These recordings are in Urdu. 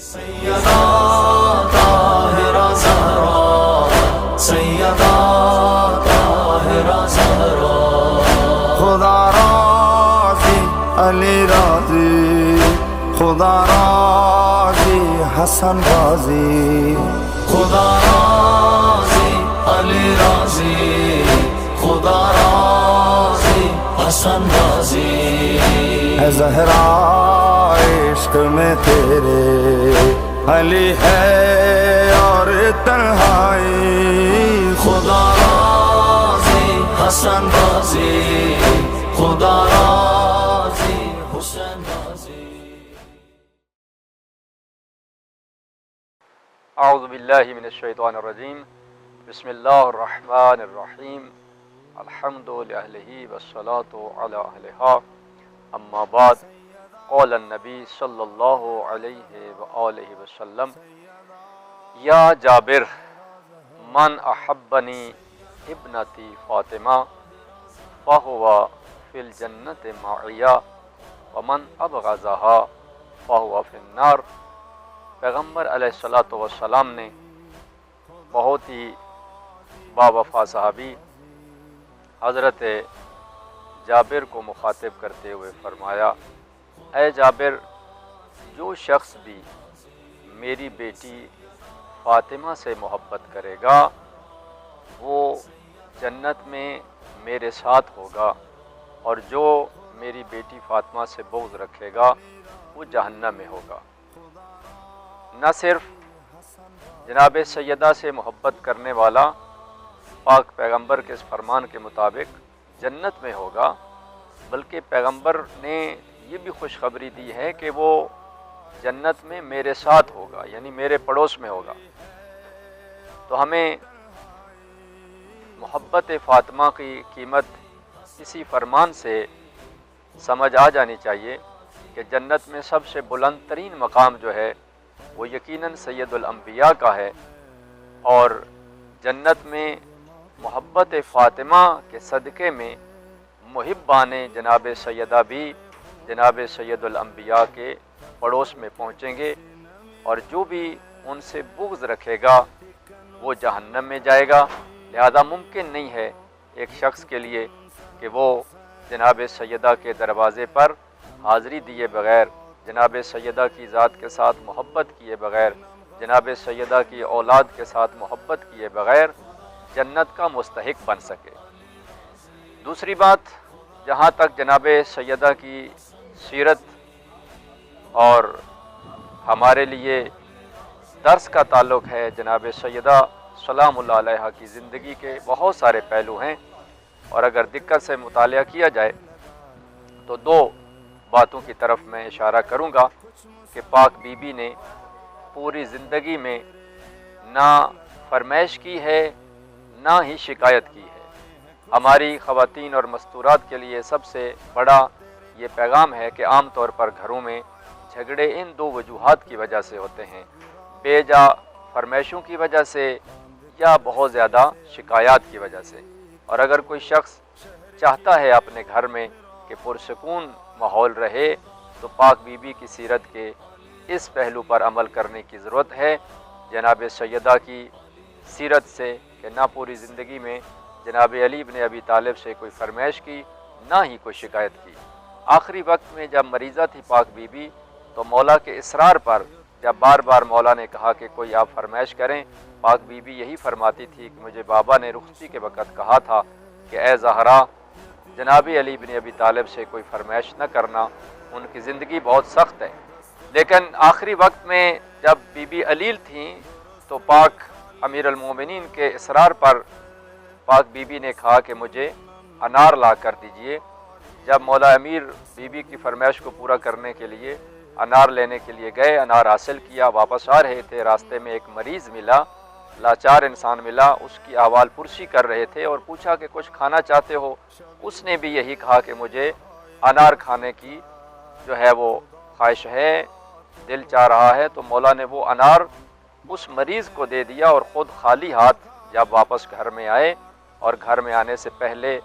سیدہ طاہرہ زہرا، سیدہ طاہرہ زہرا، خدا راضی علی راضی، خدا راضی حسن راضی، خدا راضی علی راضی، خدا راضی حسن راضی، ہے زہرا عشق میں تیرے علی ہے اور تنہائی، خدا راضی حسن راضی، خدا راضی حسین راضی۔ اعوذ باللہ من الشیطان الرجیم، بسم اللہ الرحمن الرحیم، الحمد للہ والصلاة علی اہلہا، اما بعد، قول النبی صلی اللہ علیہ وآلہ وسلم، یا جابر من احبنی ابنتی فاطمہ فہو فی الجنت معیا ومن ابغضہا فہو فی النار۔ پیغمبر علیہ الصلوۃ والسلام نے بہت ہی باوفا صحابی حضرت جابر کو مخاطب کرتے ہوئے فرمایا، اے جابر، جو شخص بھی میری بیٹی فاطمہ سے محبت کرے گا وہ جنت میں میرے ساتھ ہوگا، اور جو میری بیٹی فاطمہ سے بغض رکھے گا وہ جہنم میں ہوگا۔ نہ صرف جناب سیدہ سے محبت کرنے والا پاک پیغمبر کے اس فرمان کے مطابق جنت میں ہوگا، بلکہ پیغمبر نے یہ بھی خوشخبری دی ہے کہ وہ جنت میں میرے ساتھ ہوگا، یعنی میرے پڑوس میں ہوگا۔ تو ہمیں محبت فاطمہ کی قیمت اسی فرمان سے سمجھ آ جانی چاہیے کہ جنت میں سب سے بلند ترین مقام جو ہے وہ یقیناً سید الانبیاء کا ہے، اور جنت میں محبت فاطمہ کے صدقے میں محبان جناب سیدہ بھی جناب سید الانبیاء کے پڑوس میں پہنچیں گے، اور جو بھی ان سے بغض رکھے گا وہ جہنم میں جائے گا۔ لہذا ممکن نہیں ہے ایک شخص کے لیے کہ وہ جناب سیدہ کے دروازے پر حاضری دیے بغیر، جناب سیدہ کی ذات کے ساتھ محبت کیے بغیر، جناب سیدہ کی اولاد کے ساتھ محبت کیے بغیر جنت کا مستحق بن سکے۔ دوسری بات، جہاں تک جناب سیدہ کی سیرت اور ہمارے لیے درس کا تعلق ہے، جناب سیدہ سلام اللہ علیہا کی زندگی کے بہت سارے پہلو ہیں، اور اگر دقت سے مطالعہ کیا جائے تو دو باتوں کی طرف میں اشارہ کروں گا کہ پاک بی بی نے پوری زندگی میں نہ فرمائش کی ہے نہ ہی شکایت کی ہے۔ ہماری خواتین اور مستورات کے لیے سب سے بڑا یہ پیغام ہے کہ عام طور پر گھروں میں جھگڑے ان دو وجوہات کی وجہ سے ہوتے ہیں، بے جا فرمائشوں کی وجہ سے یا بہت زیادہ شکایات کی وجہ سے۔ اور اگر کوئی شخص چاہتا ہے اپنے گھر میں کہ پرسکون ماحول رہے تو پاک بی بی کی سیرت کے اس پہلو پر عمل کرنے کی ضرورت ہے، جناب سیدہ کی سیرت سے، کہ نہ پوری زندگی میں جناب علی بن ابی طالب سے کوئی فرمائش کی نہ ہی کوئی شکایت کی۔ آخری وقت میں جب مریضہ تھی پاک بی بی تو مولا کے اصرار پر جب بار بار مولا نے کہا کہ کوئی آپ فرمائش کریں، پاک بی بی یہی فرماتی تھی کہ مجھے بابا نے رخصتی کے وقت کہا تھا کہ اے زہرا، جناب علی بن ابی طالب سے کوئی فرمائش نہ کرنا، ان کی زندگی بہت سخت ہے۔ لیکن آخری وقت میں جب بی بی علیل تھیں تو پاک امیر المومنین کے اصرار پر پاک بی بی نے کہا کہ مجھے انار لا کر دیجئے۔ جب مولا امیر بی بی کی فرمائش کو پورا کرنے کے لیے انار لینے کے لیے گئے، انار حاصل کیا، واپس آ رہے تھے، راستے میں ایک مریض ملا، لاچار انسان ملا، اس کی احوال پرسی کر رہے تھے اور پوچھا کہ کچھ کھانا چاہتے ہو؟ اس نے بھی یہی کہا کہ مجھے انار کھانے کی جو ہے وہ خواہش ہے، دل چاہ رہا ہے۔ تو مولا نے وہ انار اس مریض کو دے دیا اور خود خالی ہاتھ جب واپس گھر میں آئے، اور گھر میں آنے سے پہلے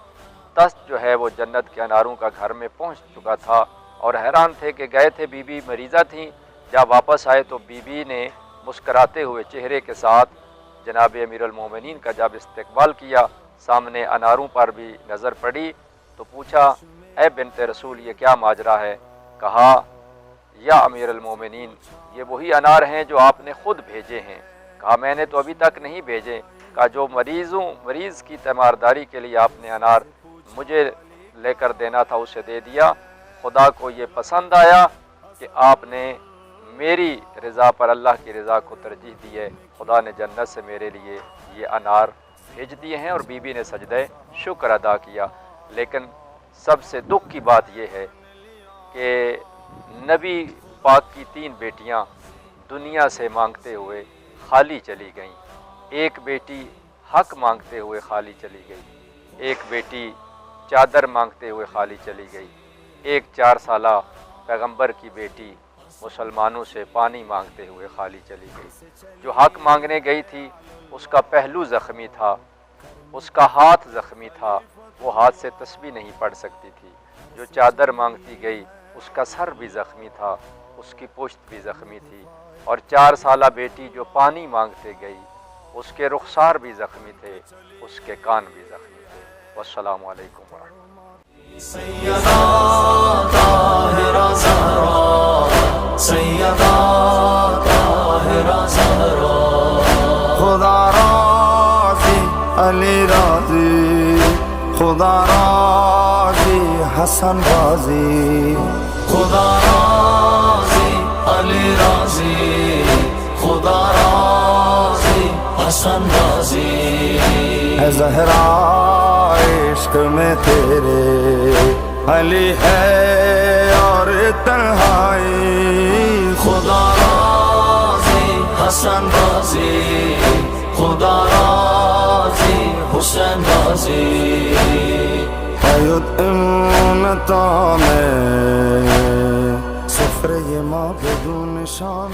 دست جو ہے وہ جنت کے اناروں کا گھر میں پہنچ چکا تھا، اور حیران تھے کہ گئے تھے، بی بی مریضہ تھیں، جب واپس آئے تو بی بی نے مسکراتے ہوئے چہرے کے ساتھ جناب امیر المومنین کا جب استقبال کیا، سامنے اناروں پر بھی نظر پڑی تو پوچھا اے بنت رسول یہ کیا ماجرا ہے؟ کہا یا امیر المومنین یہ وہی انار ہیں جو آپ نے خود بھیجے ہیں۔ کہا میں نے تو ابھی تک نہیں بھیجے۔ کہا جو مریض کی تیمارداری کے لیے آپ نے انار مجھے لے کر دینا تھا اسے دے دیا، خدا کو یہ پسند آیا کہ آپ نے میری رضا پر اللہ کی رضا کو ترجیح دی ہے، خدا نے جنت سے میرے لیے یہ انار بھیج دیے ہیں، اور بی بی نے سجدہ شکر ادا کیا۔ لیکن سب سے دکھ کی بات یہ ہے کہ نبی پاک کی 3 بیٹیاں دنیا سے مانگتے ہوئے خالی چلی گئیں۔ ایک بیٹی حق مانگتے ہوئے خالی چلی گئی، ایک بیٹی چادر مانگتے ہوئے خالی چلی گئی، ایک 4 سالہ پیغمبر کی بیٹی مسلمانوں سے پانی مانگتے ہوئے خالی چلی گئی۔ جو حق مانگنے گئی تھی اس کا پہلو زخمی تھا، اس کا ہاتھ زخمی تھا، وہ ہاتھ سے تسبیح نہیں پڑھ سکتی تھی۔ جو چادر مانگتی گئی اس کا سر بھی زخمی تھا، اس کی پشت بھی زخمی تھی، اور 4 سالہ بیٹی جو پانی مانگتے گئی اس کے رخسار بھی زخمی تھے، اس کے کان بھی زخمی تھے۔ والسلام علیکم ورحمۃ اللہ۔ سیدہ طاہرہ زہرا، سیدہ طاہرہ زہرا، خدا راضی علی راضی، خدا راضی حسن راضی، خدا راضی علی راضی، خدا راضی حسن راضی۔ اے زہرا عشق میں تیرے علی ہے اور تنہائی، خدا راضی حسن راضی، خدا راضی حسین راضی۔ حیات طعام سفر یہ ماں بدون شام